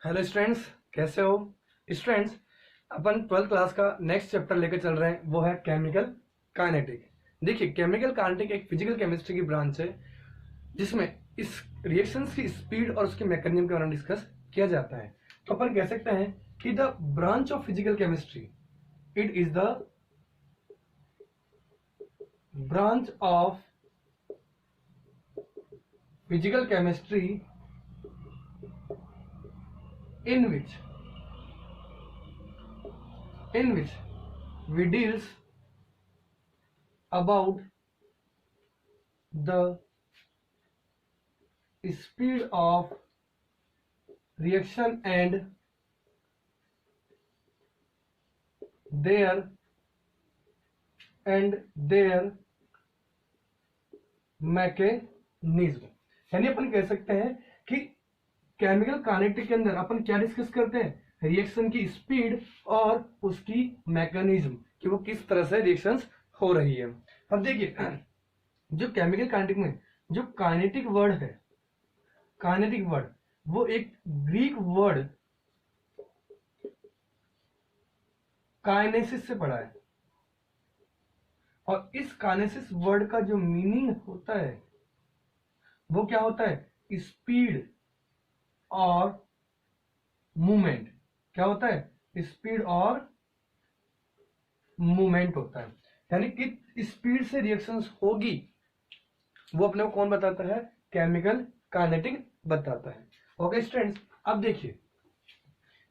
Hello students, कैसे हो students. अपन 12th class का नेक्स्ट चैप्टर लेकर चल रहे हैं, वो है केमिकल काइनेटिक। देखिए, केमिकल काइनेटिक एक फिजिकल केमिस्ट्री की ब्रांच है जिसमें इस रिएक्शंस की स्पीड और उसके मैकेनिज्म के बारे में डिस्कस किया जाता है। तो अपन कह सकते हैं कि the branch of physical chemistry, it is the branch of physical chemistry in which we deals about the speed of reaction and their mechanism. यानी अपन कह सकते हैं कि केमिकल काइनेटिक के अंदर अपन क्या डिस्कस करते हैं, रिएक्शन की स्पीड और उसकी मैकेनिज्म कि वो किस तरह से रिएक्शंस हो रही है। अब देखिए, जो केमिकल काइनेटिक में जो काइनेटिक वर्ड है, काइनेटिक वर्ड वो एक ग्रीक वर्ड काइनेसिस से पढ़ा है, और इस काइनेसिस वर्ड का जो मीनिंग होता है वो क्या होता है, स्पीड और मूवमेंट। क्या होता है, स्पीड और मूवमेंट होता है। यानी कि स्पीड से रिएक्शंस होगी वो अपने को कौन बताता है, केमिकल काइनेटिक बताता है। ओके स्टूडेंट्स, अब देखिए,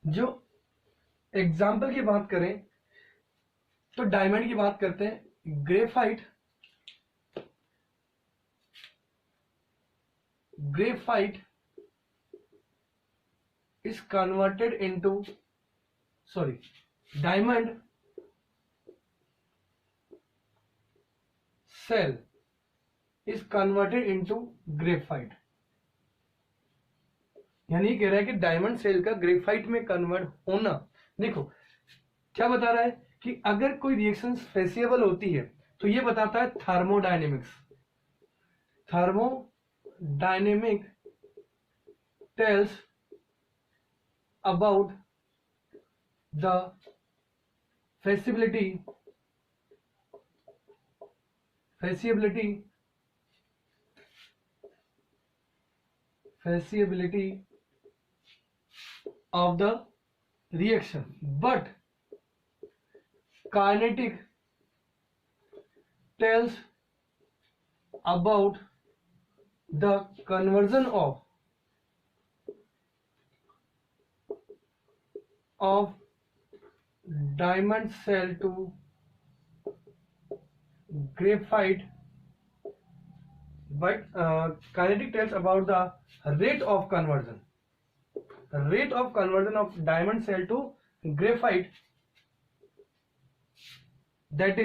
जो एग्जाम्पल की बात करें तो डायमंड की बात करते हैं। Graphite is converted into diamond cell is converted into graphite। यानी कह रहा है कि डायमंड सेल का ग्रेफाइट में कन्वर्ट होना। देखो क्या बता रहा है कि अगर कोई रिएक्शन फेसिएबल होती है तो ये बताता है thermodynamics. Thermodynamic tells about the feasibility of the reaction, but kinetic tells about the conversion of diamond cell to graphite, but kinetic tells about the rate of conversion of diamond cell to graphite, that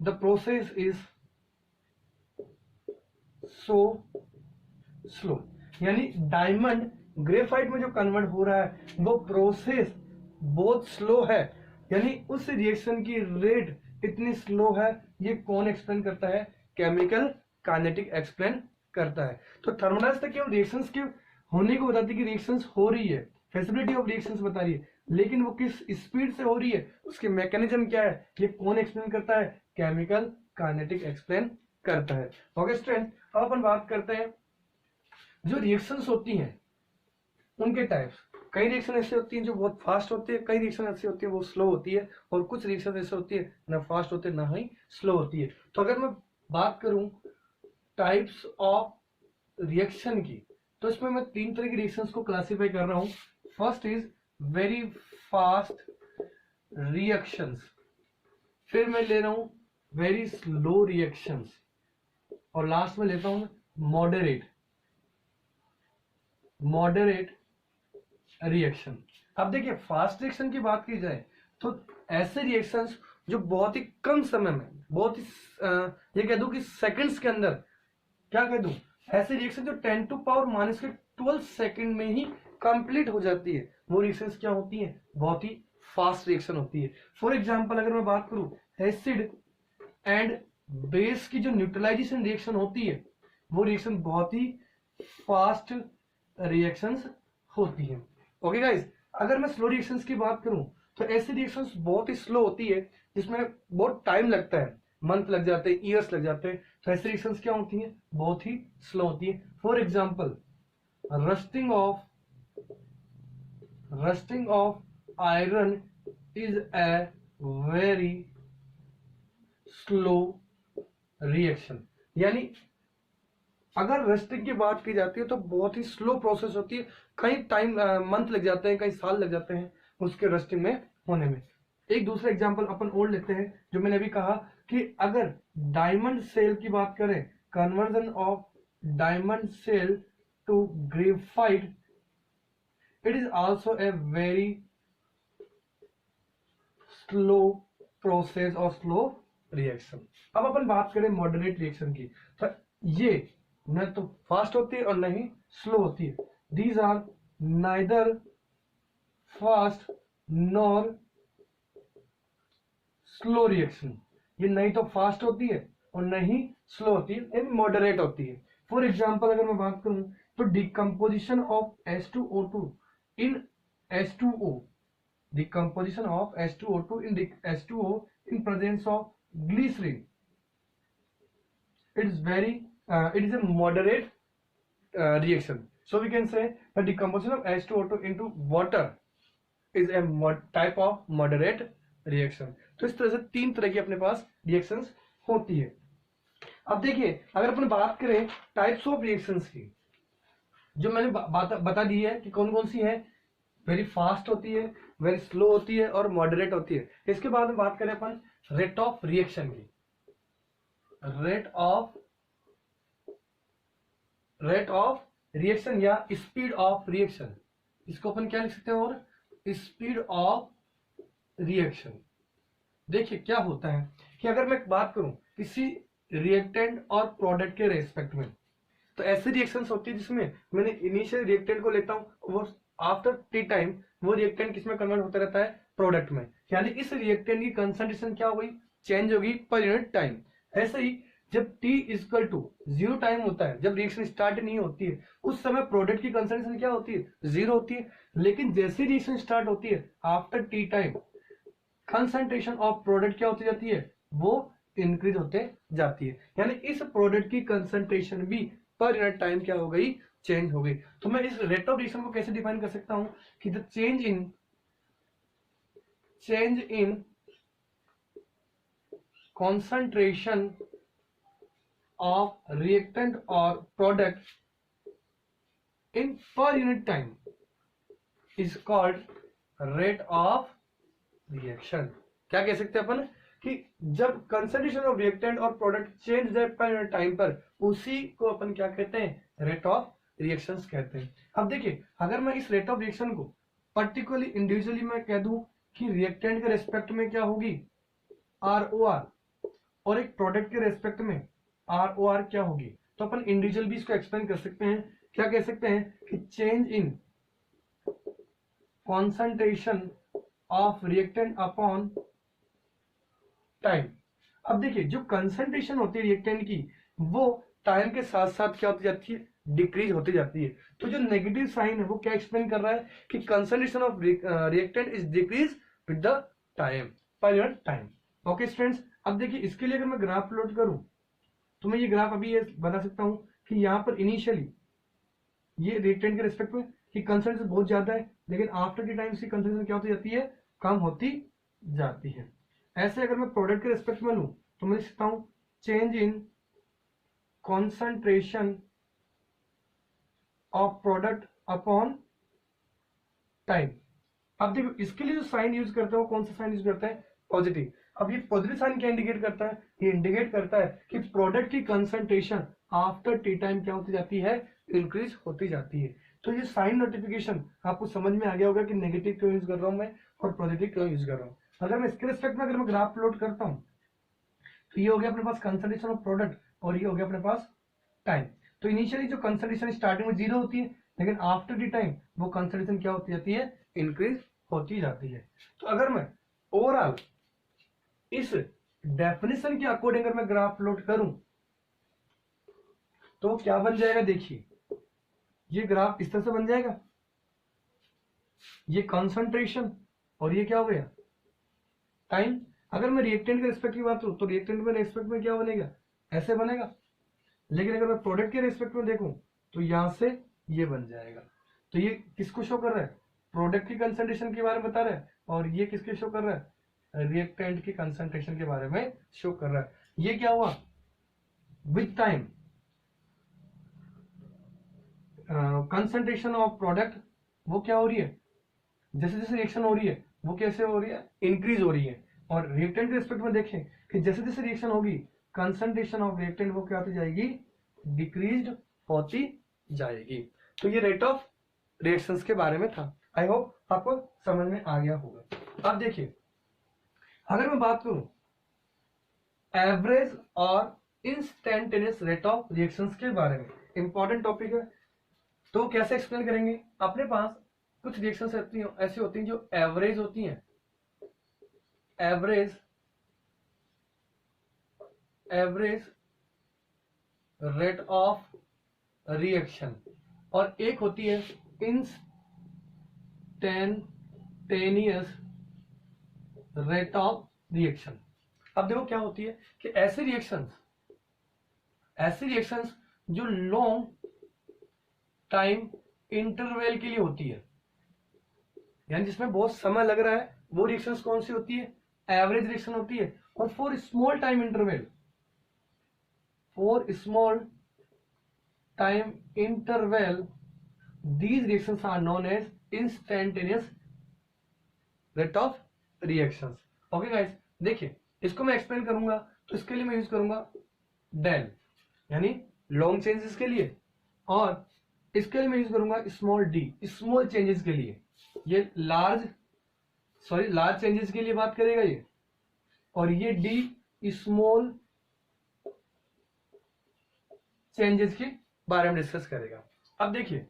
the process is so slow। यानी diamond graphite में जो convert हो रहा है वो process बहुत slow है, यानी उस रिएक्शन की रेट इतनी स्लो है। ये कौन एक्सप्लेन करता है, केमिकल काइनेटिक एक्सप्लेन करता है। तो थर्मोडायनामिक्स तक केवल रिएक्शंस के होने को बताती है कि रिएक्शंस हो रही है, फैसिलिटी ऑफ रिएक्शंस बता रही है, लेकिन वो किस स्पीड से हो रही है, उसके मैकेनिज्म क्या है, ये कौन एक्सप्लेन करता है, केमिकल काइनेटिक एक्सप्लेन करता है। ओके स्टूडेंट, अब अपन बात करते हैं जो रिएक्शंस होती हैं उनके टाइप्स। कई रिएक्शन ऐसे होती हैं जो बहुत फास्ट होती है, कई रिएक्शन ऐसी होती है वो स्लो होती है, और कुछ रिएक्शन ऐसे होती है ना फास्ट होती है ना ही स्लो होती है। तो अगर मैं बात करूं टाइप्स ऑफ रिएक्शन की, तो इसमें मैं 3 तरह की रिएक्शंस को क्लासिफाई कर रहा हूं। First is very fast reactions, फिर मैं ले रहा हूं वेरी स्लो रिएक्शंस, और लास्ट में लेता हूं मॉडरेट रिएक्शन। अब देखिए, फास्ट रिएक्शन की बात की जाए तो ऐसे रिएक्शंस जो बहुत ही कम समय में, बहुत ही ये कह दूं कि सेकंड्स के अंदर, क्या कह दूं, ऐसे रिएक्शन जो 10⁻⁻12 सेकंड में ही कंप्लीट हो जाती है, वो रिएक्शंस क्या होती हैं, बहुत ही फास्ट रिएक्शन होती है। फॉर एग्जांपल अगर मैं बात करूं एसिड एंड बेस की जो न्यूट्रलाइजेशन रिएक्शन होती है, वो रिएक्शन बहुत ही फास्ट रिएक्शंस होती हैं। ओके गाइस, अगर मैं स्लो रिएक्शंस की बात करूं तो ऐसी रिएक्शंस बहुत ही स्लो होती है जिसमें बहुत टाइम लगता है, मंथ लग जाते हैं, ईयर्स लग जाते हैं। तो ऐसी रिएक्शंस क्या होती हैं? बहुत ही स्लो होती है। For example, rusting of iron is a very slow reaction. यानी अगर रस्टिंग की बात की जाती है तो बहुत ही स्लो प्रोसेस होती है, कई टाइम मंथ लग जाते हैं, कई साल लग जाते हैं उसके रस्टिंग में होने में। एक दूसरा एग्जांपल अपन और लेते हैं, जो मैंने अभी कहा कि अगर डायमंड सेल की बात करें, conversion of diamond cell to graphite, it is also a very slow process और स्लो रिएक्शन। अब अपन बात करें मॉडरेट रिएक्शन की, तो ये न तो फास्ट होती है और न ही स्लो होती है। These are neither fast nor slow reaction. ये नहीं तो फास्ट होती है और न ही स्लो होती है, ये मॉडरेट होती है। फॉर एग्जांपल अगर मैं बात करूं तो decomposition of H2O2 in H2O, decomposition of H2O2 in H2O in presence of glycerin, it is a moderate reaction. So we can say the decomposition of H2O2 into water is a type of moderate reaction. तो इस तरह से तीन तरह की अपने पास reactions होती है। अब देखिए, अगर अपन बात करें टाइप्स ऑफ रिएक्शंस की, जो मैंने बता दी है कि कौन कौन सी है, वेरी फास्ट होती है, वेरी स्लो होती है और मॉडरेट होती है। इसके बाद में बात करें अपन रेट ऑफ रिएक्शन की, रेट ऑफ रिएक्शन या स्पीड ऑफ रिएक्शन, इसको अपन क्या लिख सकते हैं? और स्पीड ऑफ रिएक्शन। देखिए क्या होता है कि अगर मैं बात करूं किसी रिएक्टेंट और प्रोडक्ट के रेस्पेक्ट में, तो ऐसी रिएक्शंस होती है जिसमें मैंने इनिशियल रिएक्टेंट को लेता हूं, वो आफ्टर टी टाइम वो रिएक्टेंट किसमें कन्वर्ट होता रहता है? प्रोडक्ट में। यानी इस रिएक्टेंट की कंसंट्रेशन क्या हो गई? चेंज होगी पर यूनिट टाइम। ऐसे ही जब t इक्वल टू 0 टाइम होता है, जब रिएक्शन स्टार्ट नहीं होती है, उस समय प्रोडक्ट की कंसंट्रेशन क्या होती है? 0 होती है। लेकिन जैसे रिएक्शन स्टार्ट होती है after T time, concentration of product क्या होती जाती है? वो इंक्रीज होते जाती है। यानी इस प्रोडक्ट की कंसंट्रेशन भी पर यूनिट टाइम क्या हो गई? चेंज हो गई। तो मैं इस रेट ऑफ रिएक्शन को कैसे डिफाइन कर सकता हूं कि the change in concentration of reactant or product in per unit time is called rate of reaction. क्या कह सकते हैं अपन कि जब कंसंट्रेशन ऑफ रिएक्टेंट और प्रोडक्ट चेंज जाए पर यूनिट टाइम पर, उसी को अपन क्या कहते हैं? रेट ऑफ रिएक्शंस कहते हैं। अब देखिए, अगर मैं इस रेट ऑफ रिएक्शन को पर्टिकुलरली इंडिविजुअली मैं कह दूं कि रिएक्टेंट के रेस्पेक्ट में क्या होगी? ROR, और एक प्रोडक्ट के रेस्पेक्ट में ROR क्या होगी, तो अपन इंडिविजुअल भी इसको एक्सप्लेन कर सकते हैं। क्या कह सकते हैं कि change in concentration of reactant upon time. अब देखिए, जो कंसंट्रेशन होती है रिएक्टेंट की, वो टाइम के साथ साथ क्या होती जाती है? डिक्रीज होती जाती है। तो जो नेगेटिव साइन है वो क्या एक्सप्लेन कर रहा है कि concentration of reactant is decrease with the time, per unit time. Okay students, अब देखिए इसके लिए अगर मैं ग्राफ प्लॉट करूं तो मैं ये ग्राफ अभी ये बता सकता हूं कि यहाँ पर इनिशियली ये रिएक्टेंट के रिस्पेक्ट में कि कंसंट्रेशन बहुत ज्यादा है, लेकिन आफ्टर द टाइम इसकी कंसंट्रेशन क्या होती जाती है? कम होती जाती है। ऐसे अगर मैं प्रोडक्ट के रिस्पेक्ट में लूं तो मैं लिख सकता हूं change in concentration of product upon time. अब देखो इसके लिए जो साइन यूज करते हैं वो कौन सा साइन यूज करते हैं? पॉजिटिव। अब ये पॉजिटिव साइन क्या इंडिकेट करता है? ये इंडिकेट करता है कि प्रोडक्ट की कंसंट्रेशन आफ्टर टी टाइम क्या होती जाती है? इंक्रीज होती जाती है। तो ये साइन नोटिफिकेशन आपको समझ में आ गया होगा कि नेगेटिव क्यों यूज कर रहा हूं मैं और पॉजिटिव क्यों यूज कर रहा हूं। अगर मैं इसके रिस्पेक्ट में अगर मैं ग्राफ प्लॉट करता हूं तो ये हो गया अपने पास कंसंट्रेशन ऑफ प्रोडक्ट और ये हो गया अपने पास टाइम। तो इनिशियली जो कंसंट्रेशन स्टार्टिंग में 0 होती है, लेकिन आफ्टर दी टाइम वो कंसंट्रेशन क्या होती जाती है? इंक्रीज होती जाती है। तो अगर मैं ओवरऑल इस डेफिनेशन के अकॉर्डिंग अगर मैं ग्राफ प्लॉट करूं तो क्या बन जाएगा, देखिए ये ग्राफ इस तरह से बन जाएगा, ये कॉन्सेंट्रेशन और ये क्या हो गया टाइम। अगर मैं रिएक्टेंट के रिस्पेक्ट की बात करूं तो रिएक्टेंट में रिस्पेक्ट में क्या बनेगा, ऐसे बनेगा। लेकिन अगर मैं प्रोडक्ट के रिस्पेक्ट में देखूं तो यहां से ये बन जाएगा। तो ये किसको शो कर रहा है, प्रोडक्ट की कंसंट्रेशन के बारे में बता रहा है, और ये किसके शो कर रहा है, रिएक्टेंट की कंसंट्रेशन के बारे में शो कर रहा है। ये क्या हुआ, with time concentration of product वो क्या हो रही है, जैसे जैसे रिएक्शन हो रही है वो कैसे हो रही है, इंक्रीज हो रही है। और रिएक्टेंट के रिस्पेक्ट में देखें कि जैसे जैसे रिएक्शन होगी कंसंट्रेशन ऑफ रिएक्टेंट वो क्या होती जाएगी, डिक्रीज होती जाएगी। तो ये रेट ऑफ रिएक्शंस के बारे में था। आई होप आपको समझ में आ गया होगा। अब देखिए अगर मैं बात करूं एवरेज और इंस्टेंटेनियस रेट ऑफ रिएक्शंस के बारे में, इंपॉर्टेंट टॉपिक है। तो कैसे एक्सप्लेन करेंगे, अपने पास कुछ रिएक्शंस ऐसी होती हैं जो एवरेज होती हैं, एवरेज रेट ऑफ रिएक्शन, और एक होती है इंस्टेंटेनियस रेट ऑफ रिएक्शन। अब देखो क्या होती है कि ऐसी रिएक्शंस जो लॉन्ग टाइम इंटरवल के लिए होती है, यानी जिसमें बहुत समय लग रहा है, वो रिएक्शंस कौन सी होती है, एवरेज रिएक्शन होती है। और for small time interval these reactions are known as instantaneous rate of reactions. Okay guys, देखिए इसको मैं एक्सप्लेन करूंगा तो इसके लिए मैं यूज करूंगा डेल, यानी लॉन्ग चेंजेस के लिए, और इसके लिए मैं यूज करूंगा स्मॉल डी, स्मॉल चेंजेस के लिए। ये लार्ज चेंजेस के लिए बात करेगा ये, और ये डी स्मॉल चेंजेस के बारे में डिस्कस करेगा। अब देखिए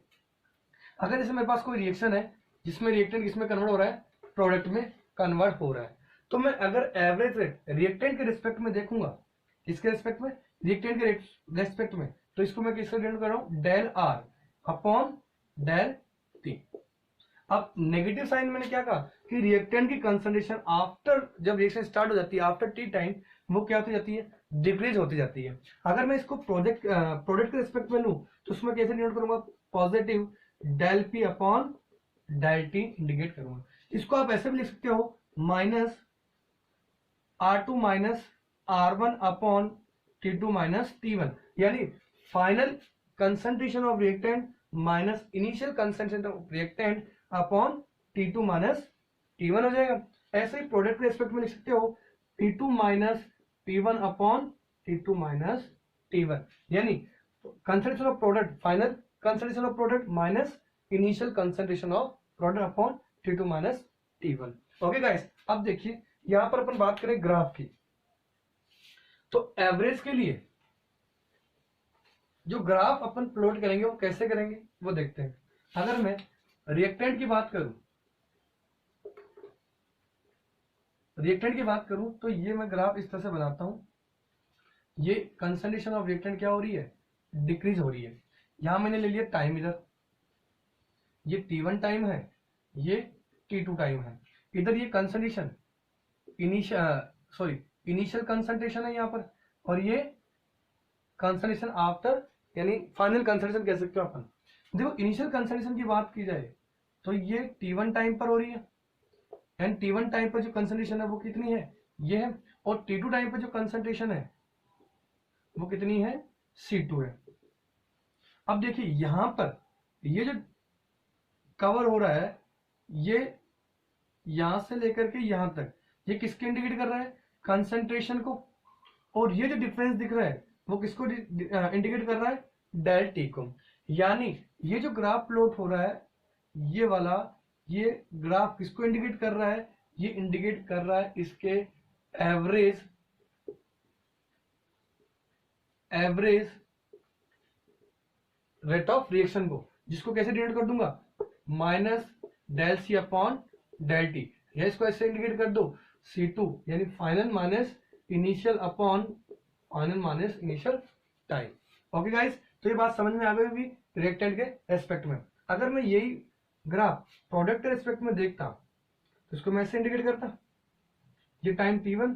अगर जैसे मेरे पास कोई रिएक्शन है जिसमें रिएक्टेंट किसमें कन्वर्ट हो रहा है, प्रोडक्ट में कन्वर्ट हो रहा है, तो मैं अगर एवरेज रेट रिएक्टेंट के रिस्पेक्ट में देखूंगा, किसके रिस्पेक्ट में, रिएक्टेंट के रिस्पेक्ट में, तो इसको मैं किससे डिनोट कर रहा हूं, del R upon del T. अब नेगेटिव साइन मैंने क्या कहा कि रिएक्टेंट की कंसंट्रेशन आफ्टर, जब रिएक्शन स्टार्ट हो जाती है आफ्टर टी टाइम, वो क्या होती जाती है, डिक्रीज होती जाती है। अगर मैं इसको प्रोडक्ट के रिस्पेक्ट में लूं तो उसमें कैसे डिनोट करूंगा, positive del P upon del T indicate करूंगा। इसको आप ऐसे भी लिख सकते हो minus R2 minus R1 upon T2 minus T1, यानी final concentration of reactant minus initial concentration of reactant upon T2 minus T1 हो जाएगा। ऐसे ही प्रोडक्ट के रिस्पेक्ट में लिख सकते हो P2 minus P1 upon T2 minus T1, यानी concentration of product, final concentration of product minus initial concentration of product upon T2 minus T1। Okay guys, अब देखिए यहां पर अपन बात करें ग्राफ की, तो एवरेज के लिए जो ग्राफ अपन प्लॉट करेंगे वो कैसे करेंगे वो देखते हैं। अगर मैं रिएक्टेंट की बात करूं तो ये मैं ग्राफ इस तरह से बनाता हूं, ये कंसंट्रेशन ऑफ रिएक्टेंट क्या हो रही है, डिक्रीज हो रही है। यहां मैंने ले लिया टाइम, इधर ये T1 टाइम है, ये T2 टाइम है, इधर ये कंसंट्रेशन इनिशियल कंसंट्रेशन है यहाँ पर, और ये कंसंट्रेशन आफ्टर, यानी फाइनल कंसंट्रेशन कह सकते हो अपन। देखो इनिशियल कंसंट्रेशन की बात की जाए तो ये T1 टाइम पर हो रही है, एंड T1 टाइम पर जो कंसंट्रेशन है वो कितनी है, ये है, और T2 टाइम पर जो कंसंट्रेशन है वो कितनी है, C2 है। अब देखिए यहां पर ये जो कवर हो रहा है, ये यहां से लेकर के यहां तक, ये किसके इंडिकेट कर रहा है, कंसंट्रेशन को, और ये जो डिफरेंस दिख रहा है वो किसको इंडिकेट कर रहा है, डेल टी को। यानी ये जो ग्राफ प्लॉट हो रहा है ये वाला, ये ग्राफ किसको इंडिकेट कर रहा है, ये इंडिकेट कर रहा है इसके एवरेज रेट ऑफ रिएक्शन को, जिसको कैसे डिनोट कर दूंगा, minus del C upon del T, या इसको ऐसे इंडिकेट कर दो C2, यानी final minus initial upon final minus initial time. Okay guys, तो ये बात समझ में आ गई होगी रिएक्टेंट के रेस्पेक्ट में। अगर मैं यही ग्राफ प्रोडक्ट के रेस्पेक्ट में देखता तो इसको मैं ऐसे इंडिकेट करता, ये टाइम T1,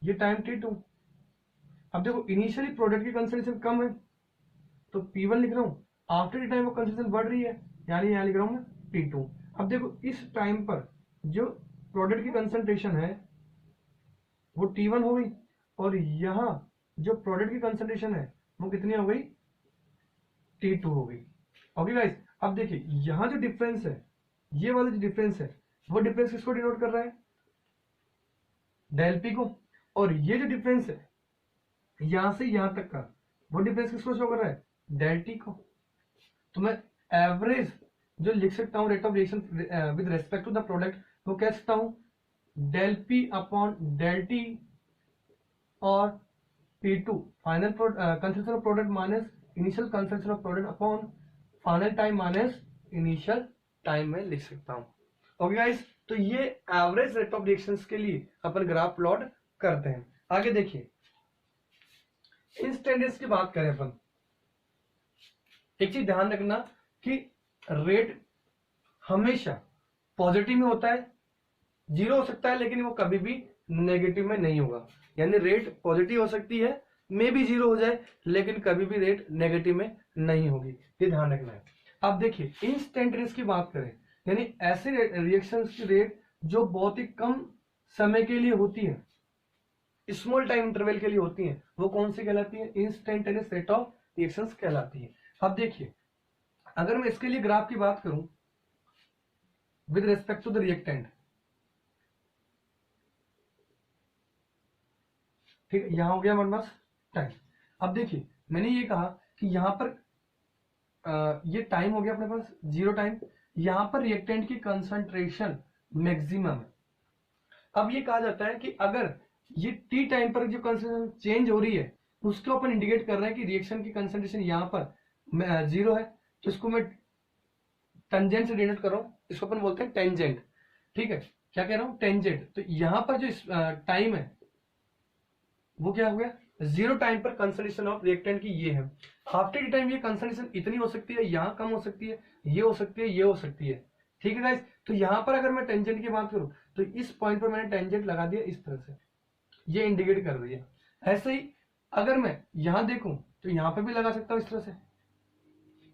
ये टाइम T2। अब देखो इनिशियली प्रोडक्ट की कंसंट्रेशन कम है तो P1 लिख रहा हूं, आफ्टर द टाइम वो कंसंट्रेशन बढ़ रही है, यानी यहां लिख रहा हूं मैं T2। अब देखो इस टाइम पर जो प्रोडक्ट की कंसंट्रेशन है वो T1 हो गई, और यहां जो प्रोडक्ट की कंसंट्रेशन है वो कितनी हो गई, T2 हो गई। ओके गाइस, अब देखिए यहां जो डिफरेंस है, ये वाला जो डिफरेंस है, वो डिफरेंस किसको डिनोट कर रहा है, डेल पी को। और ये जो डिफरेंस है यहां से यहां तक का, वो डिफरेंस किसको शो कर रहा है, डेल टी को। तो मैं एवरेज जो लिख सकता हूं rate of reaction with respect to the product, वो कह सकता हूं del P upon del T और P2 final concentration of product minus initial concentration of product upon final time minus initial time में लिख सकता हूं। ओके गाइस, तो ये एवरेज रेट ऑफ रिएक्शंस के लिए अपन ग्राफ प्लॉट करते हैं। आगे देखिए इंस्टेंटेनियस की बात करें अपन, एक चीज ध्यान रखना कि रेट हमेशा पॉजिटिव में होता है, जीरो हो सकता है लेकिन वो कभी भी नेगेटिव में नहीं होगा। यानी रेट पॉजिटिव हो सकती है, मे भी जीरो हो जाए, लेकिन कभी भी रेट नेगेटिव में नहीं होगी, ये ध्यान रखना है। अब देखिए इंस्टेंटेनियस की बात करें, यानी ऐसे रिएक्शंस की रेट जो बहुत ही कम समय के लिए होती है, स्मॉल टाइम इंटरवल के लिए होती है, वो कौन सी कहलाती है, इंस्टेंटेनियस रेट ऑफ रिएक्शंस कहलाती है। अब देखिए अगर मैं इसके लिए ग्राफ की बात करूं with respect to the reactant, ठीक है, यहां हो गया हमारे पास टाइम। अब देखिए मैंने ये कहा कि यहां पर ये टाइम हो गया अपने पास जीरो टाइम, यहां पर रिएक्टेंट की कंसंट्रेशन मैक्सिमम है। अब ये कहा जाता है कि अगर ये टी टाइम पर जो कंसंट्रेशन चेंज हो रही है उसको अपन इंडिकेट कर रहे हैं कि रिएक्शन की कंसंट्रेशन यहां पर जीरो है, तो इसको मैं टेंजेंट से डिनोट कर रहा हूं, इसको अपन बोलते हैं टेंजेंट। ठीक है, क्या कह रहा हूं, टेंजेंट। तो यहां पर जो टाइम है वो क्या हो गया, जीरो टाइम पर कंसंट्रेशन ऑफ रिएक्टेंट की ये है। आफ्टर द टाइम ये कंसंट्रेशन इतनी हो सकती है, यहां कम हो सकती है, ये हो सकती है, ये हो सकती है। ठीक है गाइस, तो यहां पर अगर मैं टेंजेंट की बात करूं तो इस पॉइंट पर मैंने टेंजेंट लगा दिया इस तरह से, ये इंडिकेट कर दिया। ऐसे ही अगर मैं यहां देखूं तो यहां पर भी लगा सकता हूं इस तरह से।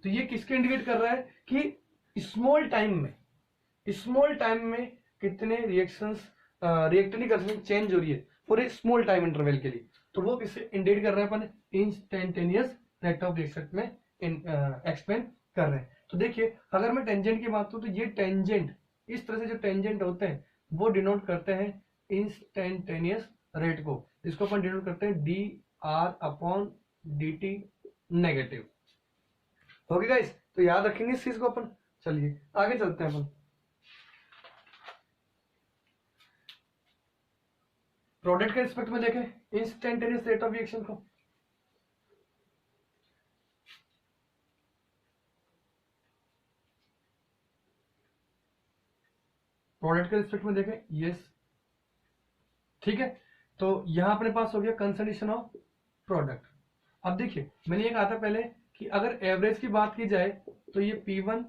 तो ये किसके इंडिकेट कर रहा है कि स्मॉल टाइम में कितने रिएक्शंस रिएक्टेंट की कंसंट्रेशन चेंज हो रही है for a small time interval के लिए, तो वो किससे इंडिकेट कर रहे हैं अपन, इंस्टेंटेनियस रेट ऑफ रिएक्शन में एक्सप्लेन कर रहे हैं। तो देखिए अगर मैं टेंजेंट की बात करूं तो ये टेंजेंट, इस तरह से जो टेंजेंट होते हैं वो डिनोट करते हैं इंस्टेंटेनियस रेट को, इसको अपन डिनोट करते हैं D R upon D T negative. Okay guys, तो याद रखेंगे इस चीज को अपन। चलिए आगे चलते हैं अपन प्रोडक्ट के रिस्पेक्ट में देखें इंस्टेंटेनियस रेट ऑफ रिएक्शन को। प्रोडक्ट के रिस्पेक्ट में देखें, यस, ठीक है। तो यहां अपने पास हो गया कंसंट्रेशन ऑफ प्रोडक्ट। अब देखिए मैंने ये कहा था पहले कि अगर एवरेज की बात की जाए तो ये P1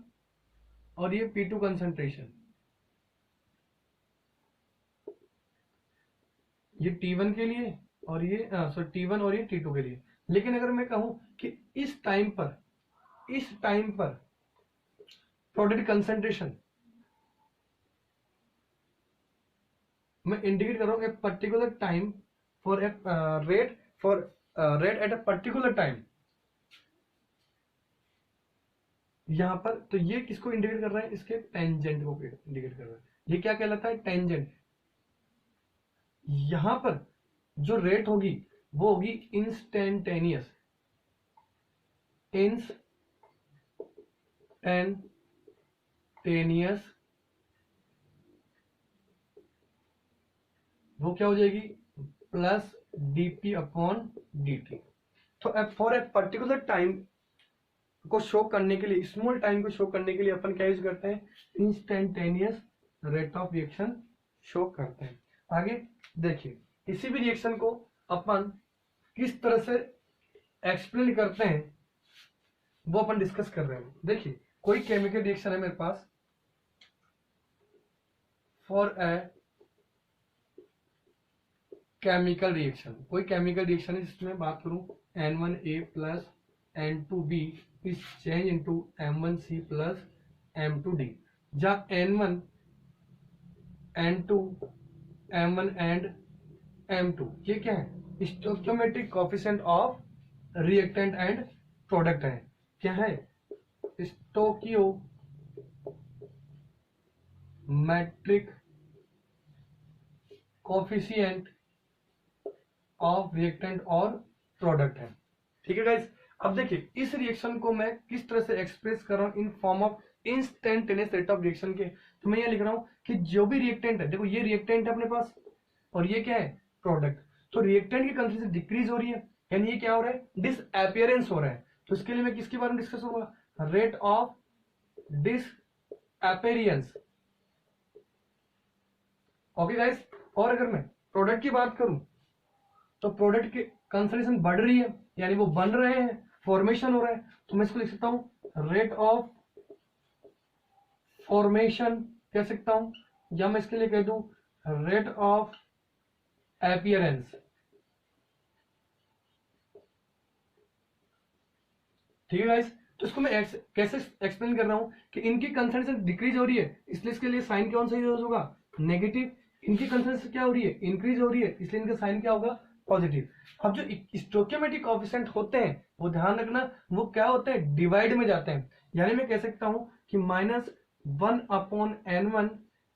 और ये P2 कंसंट्रेशन, ये T1 के लिए और ये T1 और ये T2 के लिए। लेकिन अगर मैं कहूं कि इस टाइम पर प्रोडक्ट कंसंट्रेशन मैं इंडिकेट कर रहा हूं a particular time for a rate at a particular time, यहां पर, तो ये किसको इंडिकेट कर रहा है, इसके टेंजेंट को इंडिकेट कर रहा है। ये क्या कहलाता है, टेंजेंट। यहां पर जो रेट होगी वो होगी इंस्टेंटेनियस वो क्या हो जाएगी, प्लस dp अपॉन dt। तो फॉर ए पर्टिकुलर टाइम को शो करने के लिए, स्मॉल टाइम को शो करने के लिए अपन क्या यूज करते हैं, instantaneous rate of reaction show करते हैं। आगे देखिए किसी भी रिएक्शन को अपन किस तरह से एक्सप्लेन करते हैं वो अपन डिस्कस कर रहे हैं। देखिए कोई केमिकल रिएक्शन है मेरे पास, फॉर ए केमिकल रिएक्शन, कोई केमिकल रिएक्शन है जिसमें बात करूं N1A plus N2B is change into M1C plus M2D, जहां N1 N2 M1 and M2 ये क्या है, stoichiometric coefficient of reactant and product है। क्या है, स्टोइकियोमेट्रिक कोएफिशिएंट ऑफ रिएक्टेंट और प्रोडक्ट है। ठीक है गाइस, अब देखिए इस रिएक्शन को मैं किस तरह से एक्सप्रेस कर रहा हूं in form of instantaneous rate of reaction के। तो मैं ये लिख रहा हूं कि जो भी रिएक्टेंट है, देखो ये रिएक्टेंट है अपने पास और ये क्या है, प्रोडक्ट। तो रिएक्टेंट की कंसंट्रेशन डिक्रीज हो रही है, यानी ये क्या हो रहा है, डिसअपियरेंस हो रहा है। तो इसके लिए मैं किसके बारे में डिस्कस करूंगा, rate of disappearance. Okay guys, और अगर मैं प्रोडक्ट की बात करूं तो प्रोडक्ट की कंसंट्रेशन बढ़ रही है, यानी वो बन रहे हैं, फॉर्मेशन हो रहा है। तो मैं इसको लिख सकता हूं रेट ऑफ फॉर्मेशन कह सकता हूं, या मैं इसके लिए कह दूं रेट ऑफ अपीयरेंस। ठीक है गाइस, तो इसको मैं कैसे एक्सप्लेन कर रहा हूं कि इनकी कंसंट्रेशन डिक्रीज हो रही है, इसलिए इसके लिए साइन कौन सा यूज होगा, नेगेटिव। इनकी कंसंट्रेशन क्या हो रही है, इंक्रीज हो रही है, इसलिए इनका साइन क्या होगा, पॉजिटिव। अब जो स्टोइकियोमेट्रिक कोएफिशिएंट होते हैं वो ध्यान रखना, वो क्या होते हैं, डिवाइड में जाते हैं। यानी मैं कह सकता हूं कि -1/N1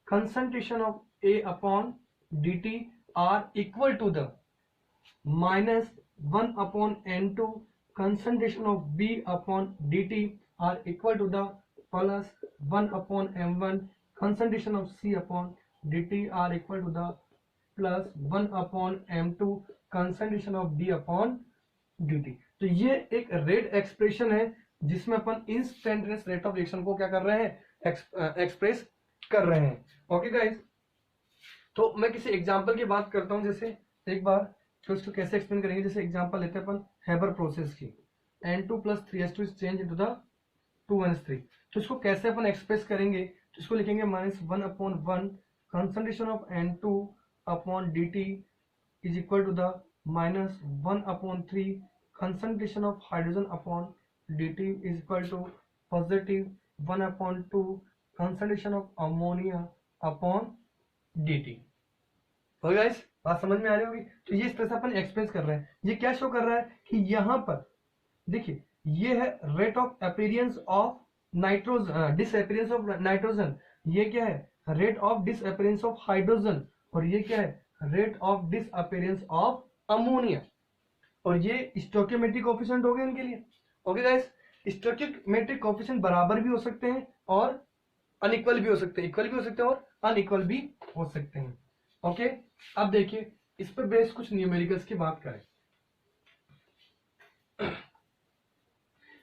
concentration of A upon dt are equal to the -1/N2 concentration of B upon dt are equal to the plus 1/M1 concentration of C upon dt are equal to the plus 1/M2 concentration of D upon dt। तो ये एक rate expression है जिसमें अपन instantaneous rate of reaction को क्या कर रहे हैं, एक्सप्रेस कर रहे हैं। ओके गाइस, तो मैं किसी एग्जांपल की बात करता हूं, जैसे एक बार तो इसको कैसे एक्सप्लेन करेंगे। जैसे एग्जांपल लेते हैं अपन हेबर प्रोसेस की, N2 + 3s2 is change into the 2n3। तो इसको कैसे अपन एक्सप्रेस करेंगे, तो इसको लिखेंगे -1/1 concentration of N2 upon dt is equal to the -1/3 concentration of hydrogen upon dt is equal to positive 1/2 concentration of ammonia upon dt। तो guys बात समझ में आ रही होगी। तो ये इस तरह से अपन एक्सप्रेस कर रहे हैं। ये क्या शो कर रहा है कि यहां पर देखिए ये है rate of appearance of nitrogen, disappearance of nitrogen. ये क्या है, rate of disappearance of hydrogen. और ये क्या है, rate of disappearance of ammonia. और ये स्टोइकियोमेट्रिक कोएफिशिएंट हो गए इनके लिए। ओके गाइस, स्टोइकियोमेट्रिक कोएफिशिएंट बराबर भी हो सकते हैं और अनइक्वल भी हो सकते हैं, इक्वल भी हो सकते हैं और अनइक्वल भी हो सकते हैं। ओके, अब देखिए इस पर बेस कुछ न्यूमेरिकल्स की बात करें।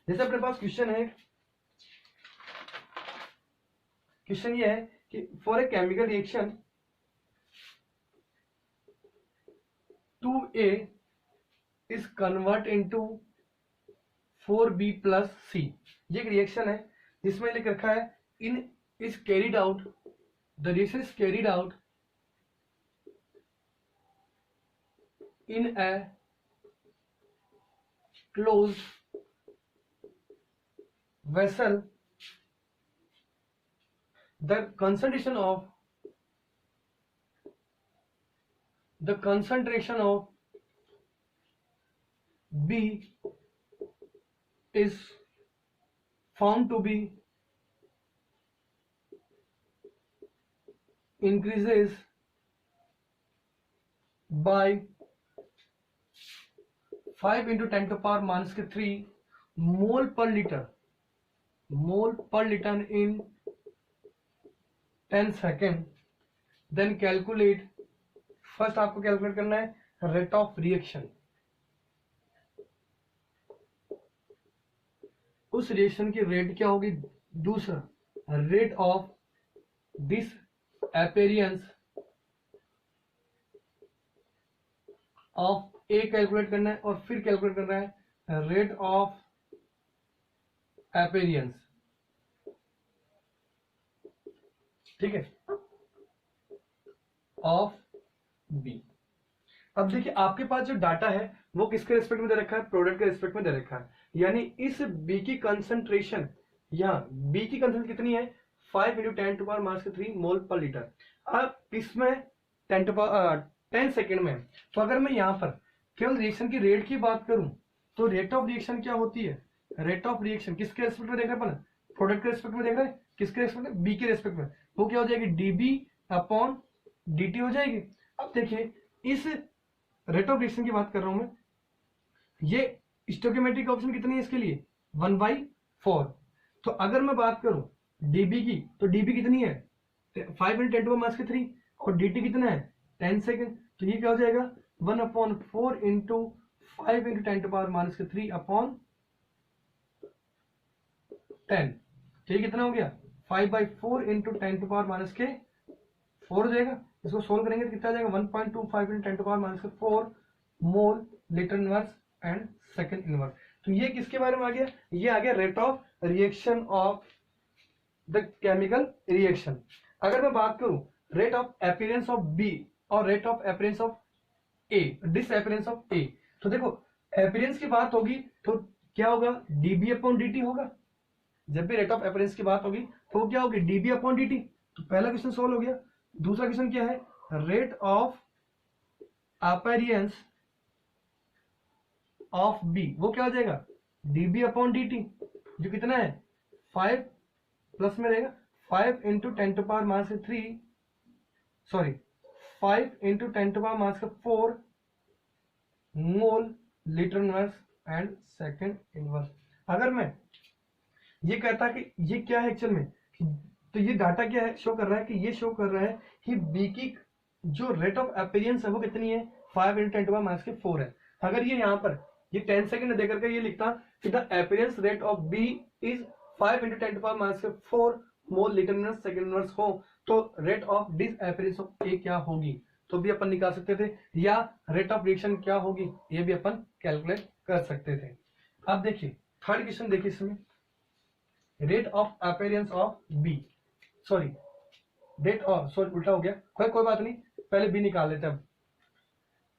जैसे अपने पास क्वेश्चन है, क्वेश्चन ये है कि for a chemical reaction 2A is convert into 4B plus C। ये एक रिएक्शन है जिसमें लिख रखा है in is carried out, the reaction is carried out in a closed vessel. The concentration of B is found to be increases by 5 into 10 to the power -3 mole per liter in 10 second. Then calculate, first आपको calculate करना है rate of reaction. उस reaction की rate क्या होगी, दूसरा rate of disappearance of A calculate करना है और फिर कैलकुलेट करना है रेट ऑफ एपेरियंस, ठीक है, ऑफ बी। अब देखिए आपके पास जो डाटा है वो किसके रिस्पेक्ट में दे रखा है, प्रोडक्ट के रिस्पेक्ट में दे रखा है। यानी इस बी की कंसंट्रेशन, यहाँ बी की कंसंट्रेशन कितनी है, 5 × 10⁻³ मोल पर लीटर। अब इसमें 10 सेकेंड में, तो अगर मैं यहाँ पर केवल रिएक्शन की रेट की बात करूं तो रेट ऑफ रिएक्शन क्या होती है, रेट ऑफ रिएक्शन किसके रेस्पेक्ट में देख रहे हैं अपन, प्रोडक्ट के रेस्पेक्ट में देख रहे हैं, किसके रेस्पेक्ट में, बी के रेस्पेक्ट में, वो क्या हो जाएगी, dB/dt हो जाएगी। अब देखिए इस रेट ऑफ रिएक्शन की बात कर रहा हूं मैं, ये स्टोइकियोमेट्रिक ऑप्शन कितनी है इसके लिए, 1/4। तो अगर मैं बात करूं dB की, तो dB कितनी है, 5 × 10⁻³ और dt कितना है, 10 सेकेंड। तो ये क्या हो जाएगा, 1/4 × 5 × 10⁻³/10। तो ये कितना हो गया, 5/4 × 10⁻⁴ हो जाएगा। इसको सोल्व करेंगे तो कितना आ जाएगा, 1.25 × 10⁻⁴ mole litre inverse and second inverse. तो ये किसके बारे में आ गया, ये आ गया rate of reaction of the chemical reaction. अगर मैं बात करूं rate of appearance of B और rate of appearance of A, disappearance of A, तो देखो अपीयरेंस की बात होगी तो क्या होगा, dB/dt होगा। जब भी रेट ऑफ अपीयरेंस की बात होगी तो क्या होगी, dB/dt। तो पहला क्वेश्चन सोल्व हो गया। दूसरा क्वेश्चन क्या है, rate of appearance of B, वो क्या हो जाएगा, dB/dt, जो कितना है 5 प्लस में रहेगा 5 × 10⁻³ sorry 5 × 10⁻⁴ mole litre inverse and second inverse. अगर मैं ये कहता कि ये क्या है एक्चुअल में, तो ये डाटा क्या है, शो कर रहा है कि ये शो कर रहा है कि बी की जो रेट ऑफ अपीयरेंस है वो कितनी है, 5 × 10⁻⁴ है। अगर ये यहाँ पर ये 10 सेकेंड देकर के ये लिखता कि the appearance rate of B is 5 × 10⁻⁴ mole litre inverse second inverse हो, तो rate of disappearance of A क्या होगी, तो भी अपन निकाल सकते थे, या रेट ऑफ रिएक्शन क्या होगी ये भी अपन कैलकुलेट कर सकते थे। अब देखिए थर्ड क्वेश्चन देखिए, इसमें rate of appearance of B, sorry rate of, sorry उल्टा हो गया, कोई बात नहीं, पहले बी निकाल लेते हैं।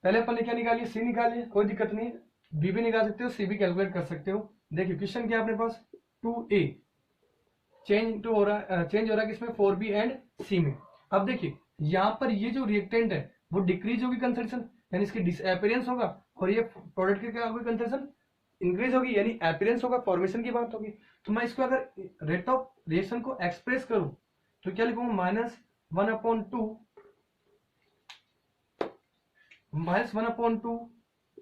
पहले अपन ने क्या निकालिए, सी निकालिए, कोई दिक्कत नहीं है, बी भी निकाल सकते हो, सी भी कैलकुलेट कर सकते हो। देखिए क्वेश्चन क्या अपने पास, 2A चेंज हो रहा है किसमें, 4B एंड सी में। अब देखिए यहाँ पर ये जो रिएक्टेंट है वो डिक्रीज होगी कंसंट्रेशन, यानी इसकी डिसअपीयरेंस होगा, और ये प्रोडक्ट की क्या होगी, कंसंट्रेशन इंक्रीज होगी, यानी अपीयरेंस होगा, फॉर्मेशन की बात होगी। तो मैं इसको अगर रेट ऑफ रिएक्शन को एक्सप्रेस करूं तो क्या लिखूंगा, -1/2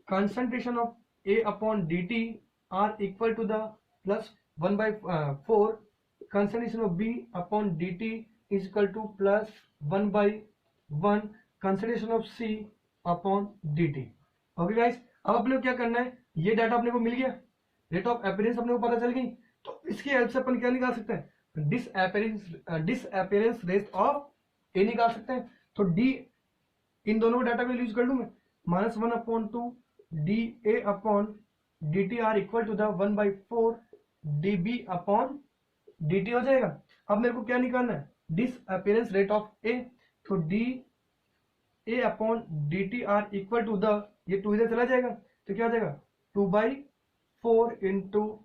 concentration of A/dt are equal to the plus 1/4 concentration of B/dt is equal to plus 1/1 concentration of C/dt। Okay guys, अब अपने को क्या करना है, ये डाटा अपने को मिल गया, रेट ऑफ अपीयरेंस अपने को पता चल गई, तो इसकी हेल्प से अपन क्या निकाल सकते हैं, डिसअपीयरेंस रेट ऑफ ए निकाल सकते हैं। तो डी, इन दोनों को डाटा को यूज कर लूं मैं, -1/2 dA/dt are equal to the 1/4 dB/dt हो जाएगा। अब मेरे को क्या निकालना है, डिसअपीयरेंस रेट ऑफ ए, तो dA/dt are equal to the, ये 2 इधर चला जाएगा तो क्या हो जाएगा, 2/4 ×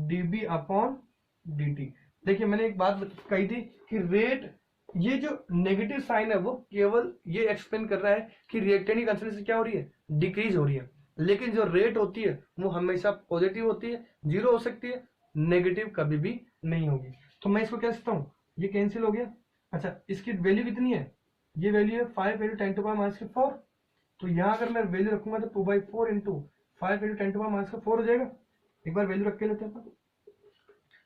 dB/dt। देखिए मैंने एक बात कही थी कि रेट, ये जो नेगेटिव साइन है वो केवल ये एक्सप्लेन कर रहा है कि रिएक्टेंट की कंसंट्रेशन क्या हो रही है, डिक्रीज हो रही है, लेकिन जो रेट होती है वो हमेशा पॉजिटिव होती है, जीरो हो सकती है, नेगेटिव कभी भी नहीं होगी। तो मैं इसको कह सकता हूँ, ये कैंसिल हो गया। अच्छा इसकी वैल्यू कितनी है, ये वैल्यू है 5 × 10⁻⁴, तो यहाँ अगर मैं वैल्यू रखूंगा तो 2/4 × 5 × 10⁻⁴ हो जाएगा। एक बार वैल्यू रख के लेते हैं।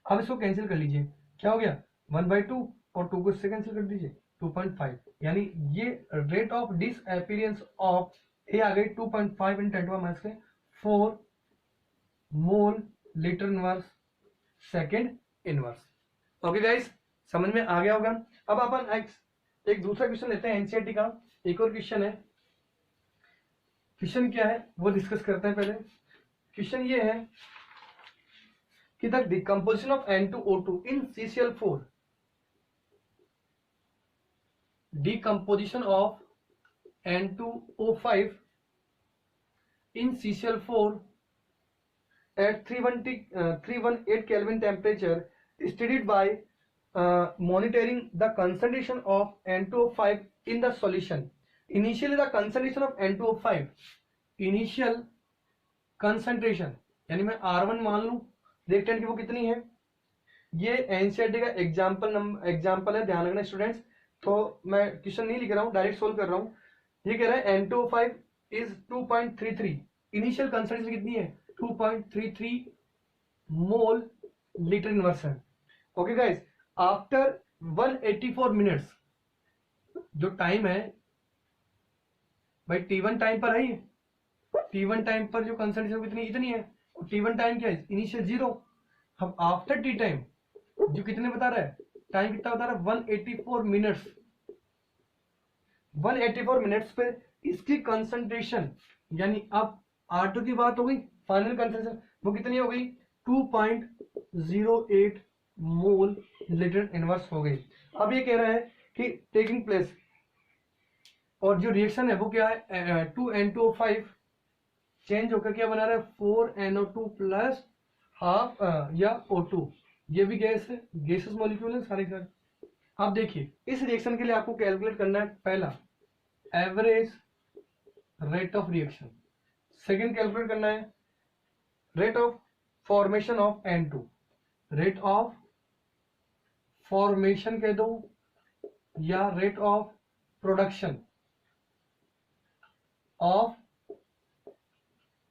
अब इसको कैंसिल कर लीजिए, क्या हो गया 1/2 और 2 को इससे कैंसिल कर दीजिए 2.5, यानी ये रेट ऑफ डिसअपीयरेंस ऑफ ए आ गई 2.5 × 10⁻⁴ mole litre inverse second inverse. Okay guys, समझ में आ गया होगा। अब अपन एक दूसरा क्वेश्चन लेते हैं एनसीईआरटी का, एक और क्वेश्चन है। क्वेश्चन क्या है वो डिस्कस करते हैं। पहले क्वेश्चन ये है कि the decomposition of N2O2 in CCl4, decomposition of N2O5 in CCl4 at 318 Kelvin temperature studied by monitoring the concentration of N2O5 in the solution. Initially the concentration of N2O5, initial concentration यानी मैं R1 मान लूं, देखते हैं कि वो कितनी है। ये एनसीईआरटी का एग्जाम्पल है, ध्यान रखना स्टूडेंट्स। तो मैं क्वेश्चन नहीं लिख रहा हूँ, डायरेक्ट सोल्व कर रहा हूँ। ये कह रहा है N2O5 इज 2.33, इनिशियल कंसंट्रेशन कितनी है 2.33 मोल लीटर इनवर्स है। ओके गाइस, आफ्टर 184 मिनट्स जो टाइम है भाई T1 टाइम पर है, T1 टाइम पर जो कंसंट्रेशन कितनी इतनी है, और T1 टाइम क्या है इनिशियल 0। हम आफ्टर T टाइम जो कितने बता रहा है, टाइम कितना बता रहा है 184 मिनट्स। 184 मिनट्स पे इसकी कंसंट्रेशन यानी अब R2 की बात हो गई, फाइनल कंसंट्रेशन वो कितनी हो गई 2.08 मोल लीटर इनवर्स हो गई। अब ये कह रहा है कि टेकिंग प्लेस, और जो रिएक्शन है वो क्या है 2N2O5 चेंज होकर क्या बना रहा है 4NO2 प्लस हाफ या O2। ये भी गैस है, गैसेस मॉलिक्यूल है सारे सारे। अब देखिए इस रिएक्शन के लिए आपको कैलकुलेट करना है पहला average rate of reaction, second calculate करना है rate of formation of N2, rate of formation कह दो या rate of production of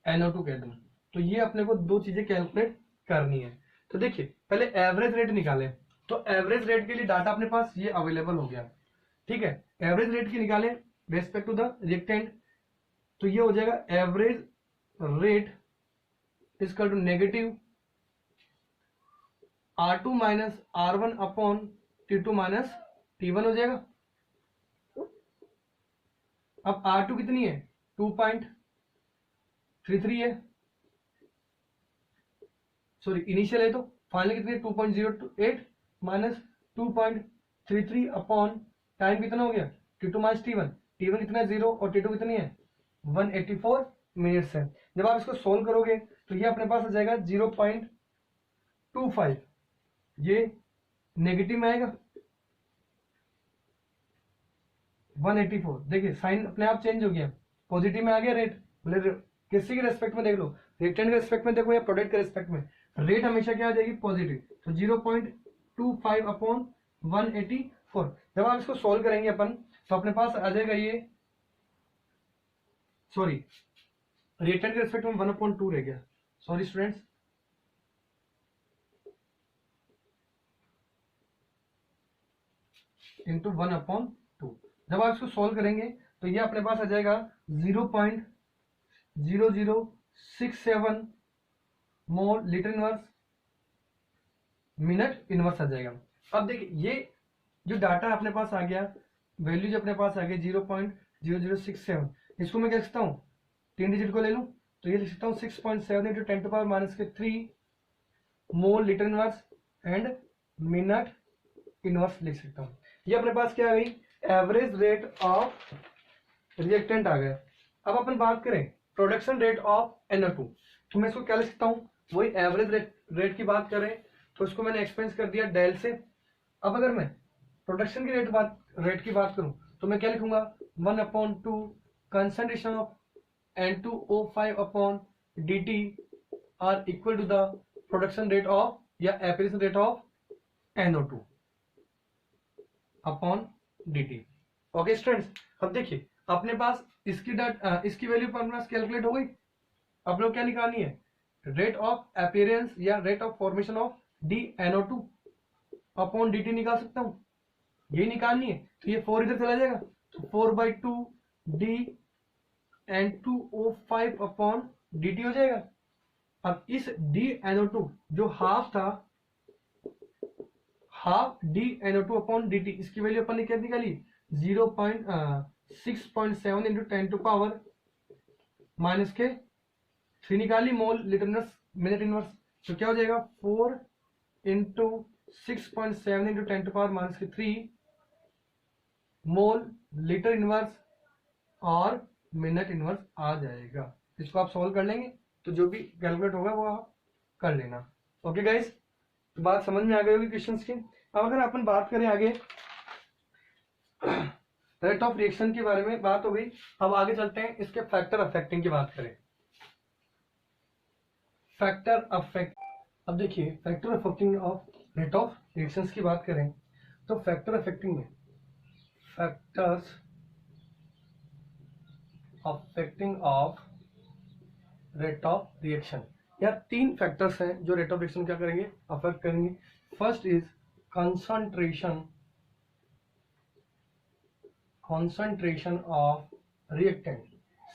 NO2 कह दो। तो ये अपने को दो चीजें कैलकुलेट करनी है। तो देखिए पहले एवरेज रेट निकालें, तो एवरेज रेट के लिए डाटा अपने पास ये अवेलेबल हो गया, ठीक है। एवरेज रेट की निकालें रेस्पेक्ट टू द रिएक्टेंट, तो ये हो जाएगा average rate equal to negative R2 minus R1 upon T2 minus T1 हो जाएगा। अब R2 कितनी है 2.33 है, सॉरी इनिशियल है, तो फाइनल कितनी है 2.08 माइनस 2.33 अपॉन टाइम कितना हो गया T2 माइनस T1, T1 कितना है 0 और T2 कितनी है 184 मिनट्स है। जब आप इसको सोल्व करोगे तो ये अपने पास आ जाएगा 0.25, ये नेगेटिव में आएगा 184। देखिए साइन अपने आप चेंज हो गया, पॉजिटिव में आ गया रेट। बोले किसी के रेस्पेक्ट में देख लो, रिएक्टेंट के रेस्पेक्ट में देखो या प्रोडक्ट के रेस्पेक्ट में, रेट हमेशा क्या आ जाएगी पॉजिटिव। तो 0.25 अपॉन 184। जब आप इसको सोल्व करेंगे अपन तो अपने पास आ जाएगा ये, सॉरी रिएक्टेंट के रेस्पेक्ट में 1/2 रह गया, सॉरी स्टूडेंट्स, इंटू 1/2। जब आप इसको सोल्व करेंगे तो ये अपने पास आ जाएगा 0.0067 mole litre inverse minute inverse आ जाएगा। अब देखिए ये जो डाटा अपने पास आ गया, वैल्यू जो अपने पास आ गया 0.0067, इसको मैं क्या लिखता हूँ 3 डिजिट को ले लूं तो ये लिख सकता हूँ 6.7 into 10⁻³ mole litre inverse and minute inverse लिख सकता हूँ। ये अपने पास क्या आ गई एवरेज रेट ऑफ रिएक्टेंट आ गया। अब अपन बात करें प्रोडक्शन रेट ऑफ NO2, तो मैं इसको क्या लिख सकता हूँ वही एवरेज रेट की बात करें तो इसको मैंने एक्सपेंस कर दिया डेल से। अब अगर मैं प्रोडक्शन की रेट की बात करूं तो मैं क्या लिखूंगा 1/2 concentration of N2O5 upon dt are equal to the production rate of या appearance rate of NO2 upon dt। Okay students, अब देखिए अपने पास इसकी वैल्यू पर अपने पास कैलकुलेट हो गई। अब लोग क्या निकालनी है रेट ऑफ अपीयरेंस या rate of formation of DNO2 upon dt निकाल सकता हूं, यही निकालनी है। तो ये 4 इधर चला जाएगा तो 4/2 DN2O5 अपॉन dt हो जाएगा। अब इस DNO2 जो हाफ था, हाफ DNO2 अपॉन dt, इसकी वैल्यू अपन ने क्या निकाली 6.7 इंटू 10⁻³ निकाली मोल लीटर इनवर्स मिनट इनवर्स। तो क्या हो जाएगा 4 इंटू 6.7 इंटू 10⁻³ मोल लीटर इनवर्स और मिनट इनवर्स आ जाएगा। इसको आप सॉल्व कर लेंगे तो जो भी कैलकुलेट होगा वो आप कर लेना। ओके गाइस, तो बात समझ में आ गई होगी क्वेश्चंस की। अब अगर अपन बात करें आगे रेट ऑफ रिएक्शन के बारे में बात हो गई, अब आगे चलते हैं इसके फैक्टर अफेक्टिंग की बात करें। फैक्टर अफेक्ट, अब देखिए factor affecting of rate of reactions की बात करें तो फैक्टर अफेक्टिंग में factors affecting of rate of reaction, या 3 फैक्टर्स हैं जो रेट ऑफ रिएक्शन क्या करेंगे, अफेक्ट करेंगे। First is concentration of reactant,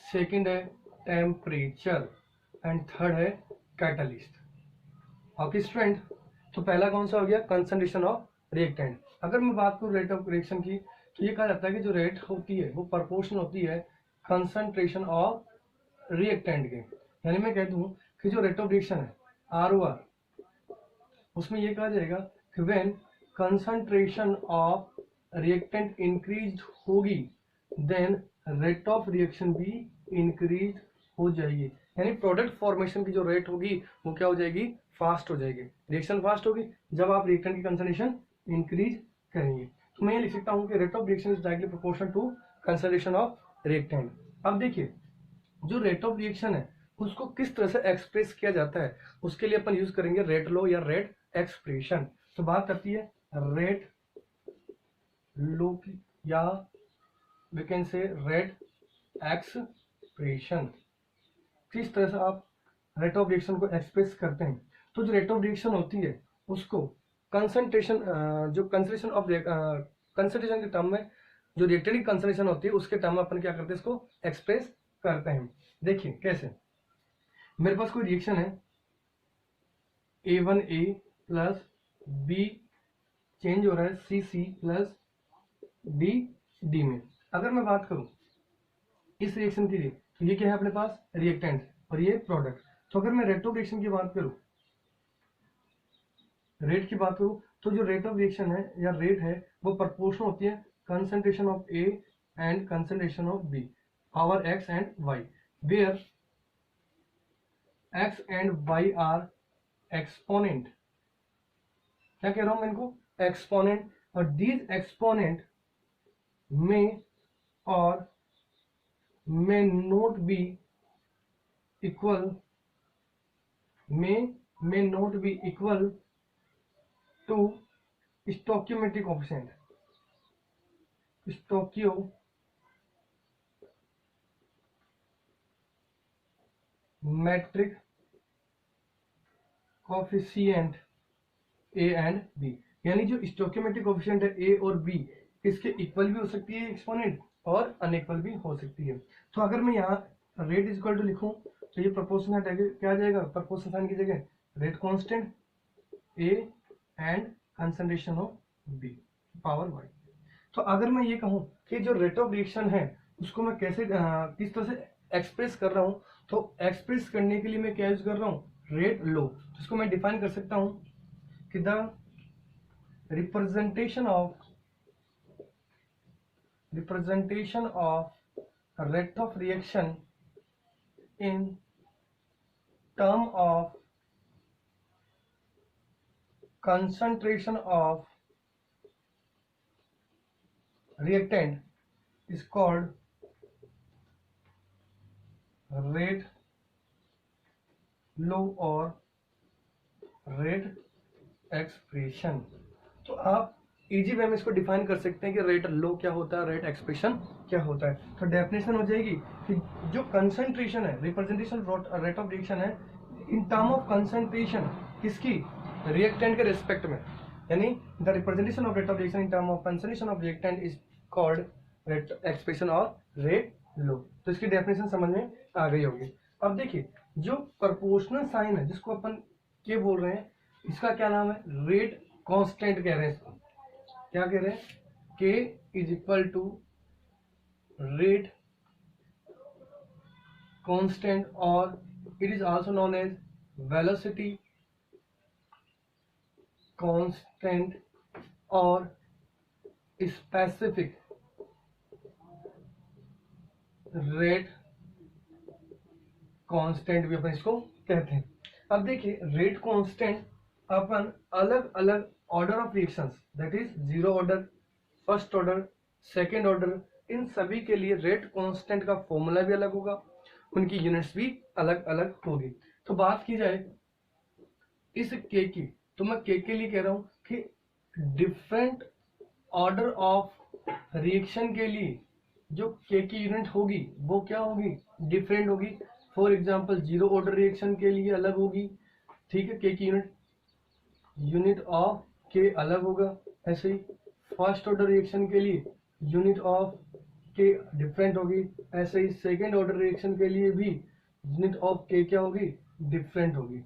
second है टेम्परेचर एंड थर्ड है कैटलिस्ट। ओके स्टूडेंट, तो पहला कौन सा हो गया, कंसंट्रेशन ऑफ रिएक्टेंट। अगर मैं बात करूं रेट ऑफ रिएक्शन की तो ये कहा जाता है कि जो रेट होती है वो प्रोपोर्शन होती है कंसंट्रेशन ऑफ रिएक्टेंट के। यानी मैं कह दूं कि जो रेट ऑफ रिएक्शन है ROR, उसमें ये कहा जाएगा कि when concentration of reactant increase होगी देन रेट ऑफ रिएक्शन भी इंक्रीज हो जाएगी। यानी प्रोडक्ट फॉर्मेशन की जो रेट होगी वो क्या हो जाएगी, फास्ट हो जाएगी। रिएक्शन फास्ट होगी जब आप रिएक्टेंट की कंसंट्रेशन इंक्रीज करेंगे। तो मैं ये लिख सकता हूँ कि rate of reaction is directly proportional to concentration of reactant. अब देखिए जो रेट ऑफ रिएक्शन है उसको किस तरह से एक्सप्रेस किया जाता है, उसके लिए अपन यूज करेंगे रेट लॉ या रेट एक्सप्रेशन। तो बात करती है रेट लॉ की या we can say rate expression. किस तरह से आप रेट ऑफ रिएक्शन को एक्सप्रेस करते हैं। तो जो रेट ऑफ रिएक्शन होती है उसको कंसंट्रेशन जो कंसंट्रेशन के टर्म में जो रिएक्टेंट की कंसंट्रेशन होती है उसके टर्म में अपन क्या करते हैं, इसको एक्सप्रेस करते हैं। देखिए कैसे, मेरे पास कोई रिएक्शन है A1A प्लस B चेंज हो रहा है CC प्लस D में। अगर मैं बात करूं इस रिएक्शन के लिए तो ये क्या है अपने पास, रिएक्टेंट और ये प्रोडक्ट। तो अगर मैं रेट ऑफ रिएक्शन की बात करूं, रेट की बात करूं तो जो रेट ऑफ रिएक्शन है या रेट है वो प्रोपोर्शनल होती है concentration of A and concentration of B power X and Y, where X and Y are exponent. क्या कह रहा हूं मैं इनको, एक्सपोनेंट। और दीज एक्सपोनेंट में और may not be equal to stoichiometric coefficient, stoichiometric coefficient A and B। यानी जो स्टोकियोमेट्रिक कोफिशिएंट है A और B इसके इक्वल भी हो सकती है एक्सपोनेंट और अनइक्वल भी हो सकती है। तो अगर मैं यहाँ रेट इज इक्वल टू लिखूं तो ये प्रोपोर्शनल क्या आ जाएगा, प्रोपोर्शनल साइन की जगह rate constant A and concentration of B power Y। तो अगर मैं ये कहूं कि जो रेट ऑफ रिएक्शन है उसको मैं कैसे किस तरह से एक्सप्रेस कर रहा हूं, तो एक्सप्रेस करने के लिए मैं क्या यूज कर रहा हूं, रेट लो। तो इसको मैं डिफाइन कर सकता हूं कि the representation of rate of reaction in term of concentration of reactant is called rate law और rate एक्सप्रेशन। तो आप इजी वे में इसको डिफाइन कर सकते हैं कि रेट लो क्या होता है, रेट एक्सप्रेशन क्या होता है। तो डेफिनेशन हो जाएगी कि जो कंसंट्रेशन है, रिप्रेजेंटेशन रेट ऑफ रिएक्शन है इन टर्म ऑफ कंसंट्रेशन, किसकी, रिएक्टेंट के रिस्पेक्ट में। यानी the representation of rate of reaction in term of concentration of reactant is called rate expression और रेट लो। तो इसकी डेफिनेशन समझ में आ गई होगी। अब देखिए जो प्रोपोर्शनल साइन है जिसको अपन क्या बोल रहे हैं, इसका क्या नाम है, रेट कांस्टेंट कह रहे हैं इसको। क्या कह रहे हैं, K is equal to rate constant और it is also known as velocity constant और स्पेसिफिक रेट कांस्टेंट भी अपन इसको कहते हैं। अब देखिए रेट कांस्टेंट अपन अलग अलग order of reactions that is zero order, first order, second order, इन सभी के लिए रेट कांस्टेंट का फॉर्मूला भी अलग होगा, उनकी यूनिट्स भी अलग अलग होगी। तो बात की जाए इस के की, तो मैं के लिए कह रहा हूं कि डिफरेंट ऑर्डर ऑफ रिएक्शन के लिए जो के की यूनिट होगी वो क्या होगी, डिफरेंट होगी। For example zero order reaction के लिए अलग होगी, ठीक है, के की यूनिट ऑफ के अलग होगा। ऐसे ही फर्स्ट ऑर्डर रिएक्शन के लिए यूनिट ऑफ के डिफरेंट होगी। ऐसे ही सेकेंड ऑर्डर रिएक्शन के लिए भी यूनिट ऑफ के क्या होगी, डिफरेंट होगी,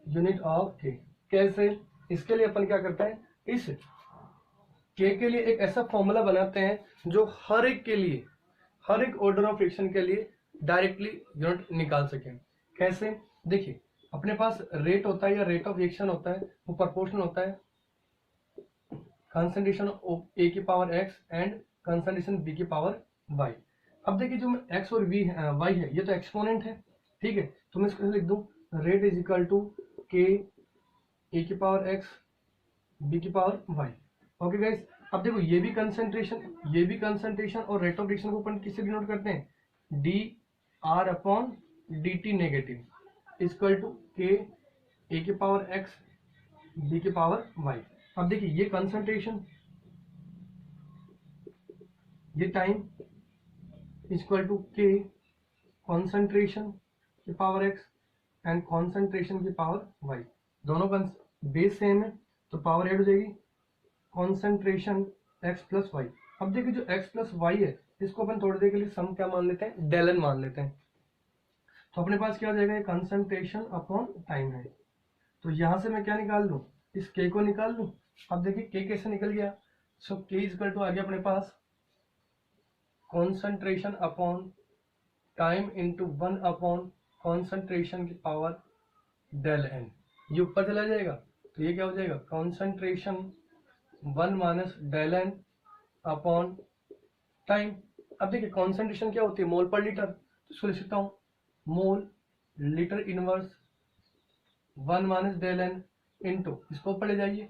यूनिट ऑफ के। कैसे, इसके लिए अपन क्या करते हैं, इस के लिए एक ऐसा फॉर्मूला बनाते हैं जो हर एक के लिए, हर एक ऑर्डर ऑफ रिएक्शन के लिए डायरेक्टली यूनिट निकाल सकें। कैसे, देखिए अपने पास रेट होता है या रेट ऑफ रिएक्शन होता है, वो प्रोपोर्शनल होता है कंसंट्रेशन ऑफ ए की power X and concentration B की पावर वाई। अब देखिए जो एक्स और वी वाई है ये तो एक्सपोनेंट है, ठीक है, तो मैं इसको लिख दूं rate is equal to K A की पावर एक्स बी की पावर वाई। ओके गाइस, अब देखो ये भी कंसंट्रेशन और रेट ऑफ रिएक्शन को अपन किससे डिनोट करते हैं, D R upon D T negative equal to K A की पावर एक्स बी की पावर वाई। अब देखिए ये कंसंट्रेशन, ये time equal to K concentration की पावर एक्स एंड कॉन्सेंट्रेशन की पावर वाई, दोनों का बेस सेम है तो पावर ऐड हो जाएगी कॉन्सेंट्रेशन एक्स प्लस वाई। अब देखिए जो एक्स प्लस वाई है इसको अपन थोड़ी देर के लिए सम क्या मान लेते हैं, डेलन मान लेते हैं। तो अपने पास क्या हो जाएगा, कंसंट्रेशन अपॉन टाइम है, तो यहां से मैं क्या निकाल लूं, इस के को निकाल लूं। अब देखिए के कैसे निकल गया, सो के इक्वल टू आ गया अपने पास concentration upon time into 1 upon concentration की पावर डेल एन, ये ऊपर चला जाएगा तो ये क्या हो जाएगा concentration 1 minus del n upon time. अब देखिए कॉन्सेंट्रेशन क्या होती है, मोल पर लीटर, तो इसको लिख सकता हूं mole litre inverse 1 minus del N into, इसको ऊपर ले जाइए,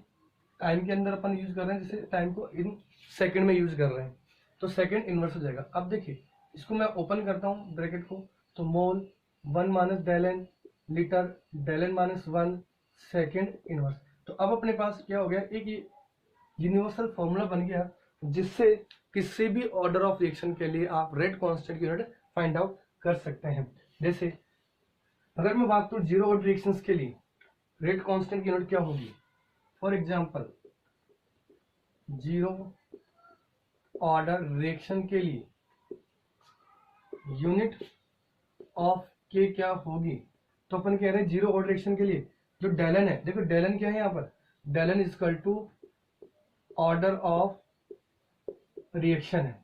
टाइम के अंदर अपन यूज कर रहे हैं, जैसे टाइम को इन सेकंड में यूज कर रहे हैं तो सेकंड इनवर्स हो जाएगा। अब देखिए इसको मैं ओपन करता हूं ब्रैकेट को, तो mole 1 minus del N litre del N minus 1 second inverse. तो अब अपने पास क्या हो गया, एक यूनिवर्सल फॉर्मूला बन गया जिससे किसी भी ऑर्डर ऑफ रिएक्शन के लिए आप रेट कांस्टेंट की यूनिट फाइंड आउट कर सकते हैं। जैसे अगर मैं बात करूं जीरो ऑर्डर रिएक्शंस के लिए रेट कांस्टेंट की यूनिट क्या होगी, for example zero order reaction के लिए यूनिट ऑफ के क्या होगी, तो अपन कह रहे हैं जीरो ऑर्डर रिएक्शन के लिए जो डेलन है, देखो डेलन क्या है यहाँ पर, del N is equal to order of reaction है।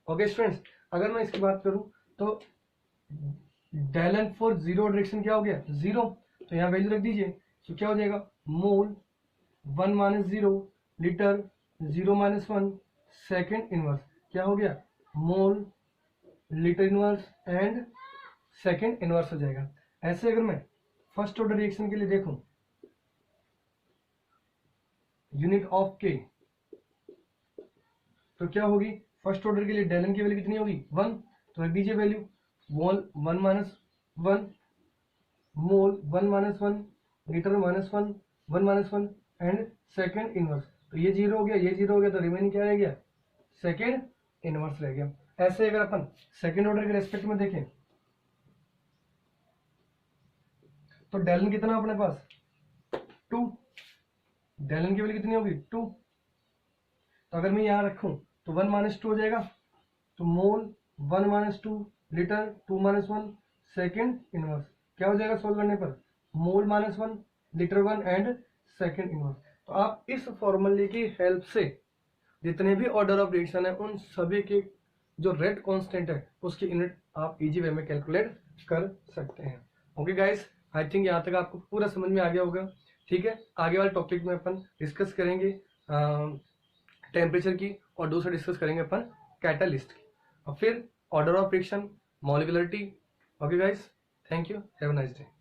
ओके स्टूडेंट्स, अगर मैं इसकी बात करूं तो del N for zero order reaction क्या हो गया, जीरो, तो यहाँ वैल्यू रख दीजिए, तो क्या हो जाएगा मोल 1 minus 0 litre 0 minus 1 second inverse, क्या हो गया मोल litre inverse and second inverse हो जाएगा। ऐसे अगर मैं फर्स्ट ऑर्डर रिएक्शन के लिए देखूं यूनिट ऑफ के, तो क्या होगी, फर्स्ट ऑर्डर के लिए डेलन की वैल्यू कितनी होगी 1, तो रख दीजिए value mole 1 minus 1 mole 1 minus 1 litre minus 1 1 minus 1 and second inverse, तो ये जीरो हो गया, ये जीरो हो गया, तो रिमेनिंग क्या रह गया सेकेंड इनवर्स रह गया। ऐसे अगर अपन सेकेंड ऑर्डर के रेस्पेक्ट में देखें तो डेलन कितना अपने पास 2, डेलन की वैल्यू कितनी होगी 2, तो अगर मैं यहां रखूं तो 1 माइनस 2 हो जाएगा, तो mole 1 minus 2 litre 2 minus 1 second inverse, क्या हो जाएगा सोल्व करने पर mole minus 1 litre 1 and second inverse. तो आप इस फॉर्मूले की हेल्प से जितने भी ऑर्डर ऑफ रिएक्शन है उन सभी के जो रेट कांस्टेंट है उसकी यूनिट आप इजी वे में कैलकुलेट कर सकते हैं। ओके गाइस, आई थिंक यहाँ तक आपको पूरा समझ में आ गया होगा। ठीक है, आगे वाले टॉपिक में अपन डिस्कस करेंगे टेम्परेचर की, और दूसरा डिस्कस करेंगे अपन कैटालिस्ट की, और फिर order of reaction, molecularity. Okay guys, thank you, have a nice day.